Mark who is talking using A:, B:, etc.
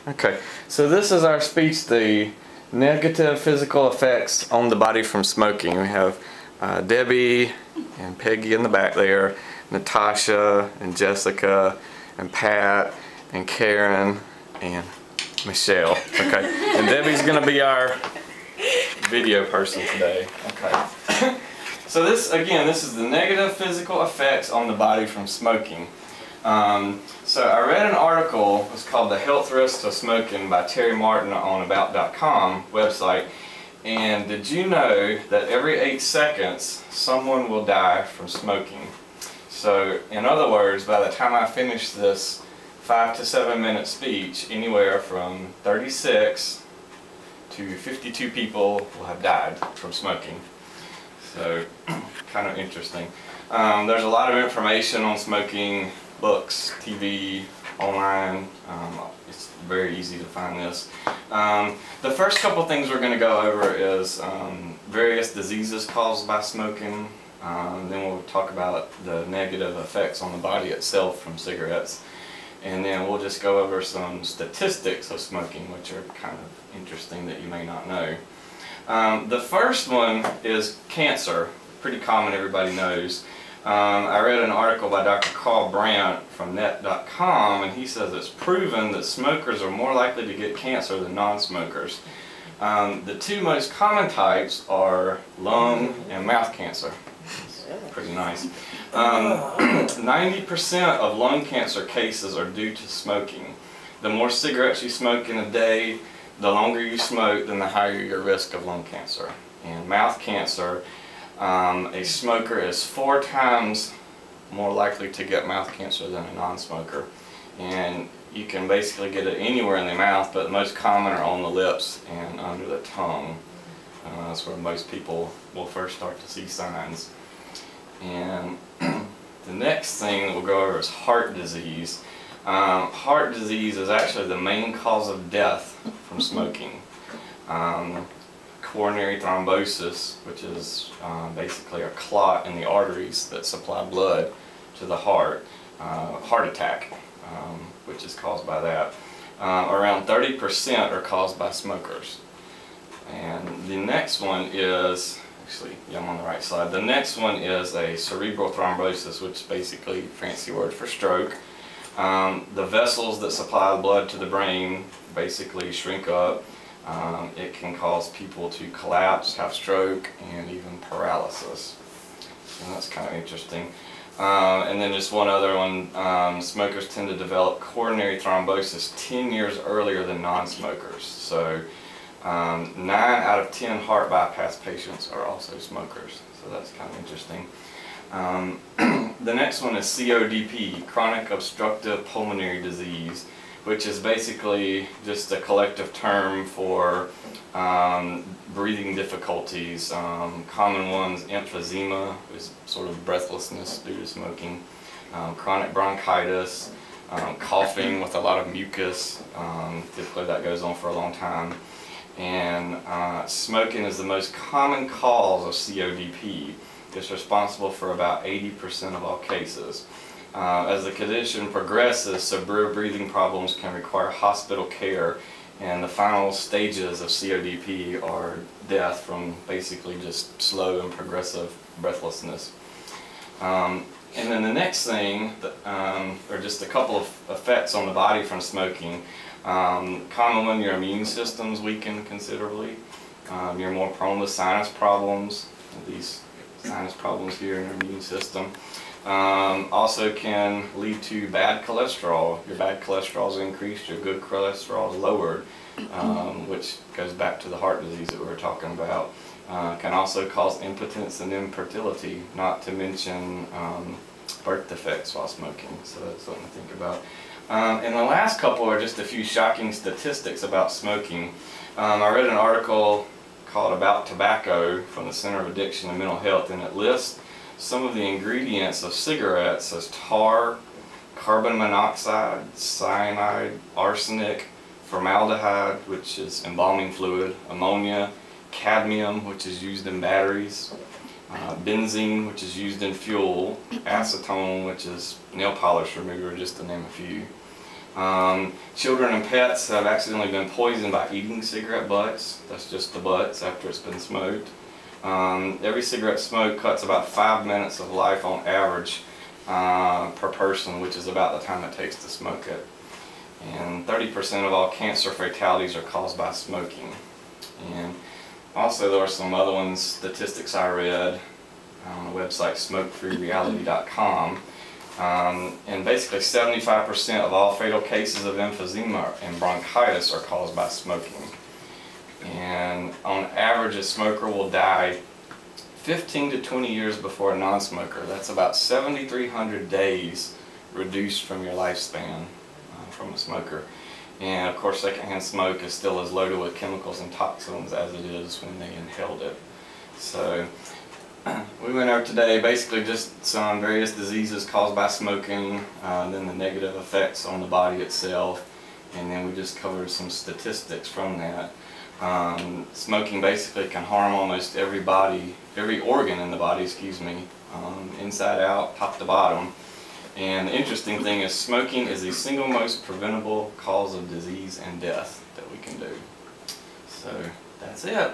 A: Okay, so this is our speech, the negative physical effects on the body from smoking. We have Debbie and Peggy in the back there, Natasha and Jessica and Pat and Karen and Michelle. Okay, and Debbie's going to be our video person today. Okay. So this, again, this is the negative physical effects on the body from smoking. So I read an article, it's called The Health Risks of Smoking by Terry Martin on About.com website. And did you know that every 8 seconds someone will die from smoking? So in other words, by the time I finish this 5 to 7 minute speech, anywhere from 36 to 52 people will have died from smoking. So kind of interesting. There's a lot of information on smoking, books, TV, online. It's very easy to find this. The first couple things we're going to go over is various diseases caused by smoking. Then we'll talk about the negative effects on the body itself from cigarettes. And then we'll just go over some statistics of smoking, which are kind of interesting that you may not know. The first one is cancer. Pretty common, everybody knows. I read an article by Dr. Carl Brandt from net.com, and he says it's proven that smokers are more likely to get cancer than non-smokers. The two most common types are lung and mouth cancer. Pretty nice. 90% of lung cancer cases are due to smoking. The more cigarettes you smoke in a day, the longer you smoke, then the higher your risk of lung cancer. And mouth cancer, a smoker is 4 times more likely to get mouth cancer than a non-smoker. And you can basically get it anywhere in the mouth, but most common are on the lips and under the tongue. That's where most people will first start to see signs. And the next thing that we'll go over is heart disease. Heart disease is actually the main cause of death from smoking. Coronary thrombosis, which is basically a clot in the arteries that supply blood to the heart. Heart attack, which is caused by that. Around 30% are caused by smokers. And the next one is, actually, yeah, I'm on the right side. The next one is a cerebral thrombosis, which is basically a fancy word for stroke. The vessels that supply blood to the brain basically shrink up. It can cause people to collapse, have stroke, and even paralysis. And that's kind of interesting. And then just one other one, smokers tend to develop coronary thrombosis 10 years earlier than non-smokers. So 9 out of 10 heart bypass patients are also smokers. So that's kind of interesting. The next one is COPD, chronic obstructive pulmonary disease, which is basically just a collective term for breathing difficulties. Common ones, emphysema, is sort of breathlessness due to smoking, chronic bronchitis, coughing with a lot of mucus. Typically that goes on for a long time. And smoking is the most common cause of COPD. It's responsible for about 80% of all cases. As the condition progresses, severe breathing problems can require hospital care, and the final stages of COPD are death from basically just slow and progressive breathlessness. And then the next thing, are just a couple of effects on the body from smoking. Common one, your immune system's weakened considerably. You're more prone to sinus problems, these sinus problems here in your immune system. Also can lead to bad cholesterol. Your bad cholesterol is increased, your good cholesterol is lowered, which goes back to the heart disease that we were talking about. Can also cause impotence and infertility, not to mention birth defects while smoking. So that's something to think about. And the last couple are just a few shocking statistics about smoking. I read an article called About Tobacco from the Center of Addiction and Mental Health, and it lists some of the ingredients of cigarettes as tar, carbon monoxide, cyanide, arsenic, formaldehyde, which is embalming fluid, ammonia, cadmium, which is used in batteries, benzene, which is used in fuel, acetone, which is nail polish remover, just to name a few. Children and pets have accidentally been poisoned by eating cigarette butts. That's just the butts after it's been smoked. Every cigarette smoke cuts about 5 minutes of life on average per person, which is about the time it takes to smoke it. And 30% of all cancer fatalities are caused by smoking. And also there are some other ones, statistics I read on the website smokefreereality.com. And basically 75% of all fatal cases of emphysema and bronchitis are caused by smoking. And on average, a smoker will die 15 to 20 years before a non-smoker. That's about 7,300 days reduced from your lifespan from a smoker. And of course, secondhand smoke is still as loaded with chemicals and toxins as it is when they inhaled it. So we went over today basically just some various diseases caused by smoking, then the negative effects on the body itself, and then we just covered some statistics from that. Smoking basically can harm almost every organ in the body, inside out, top to bottom. And the interesting thing is smoking is the single most preventable cause of disease and death that we can do. So that's it.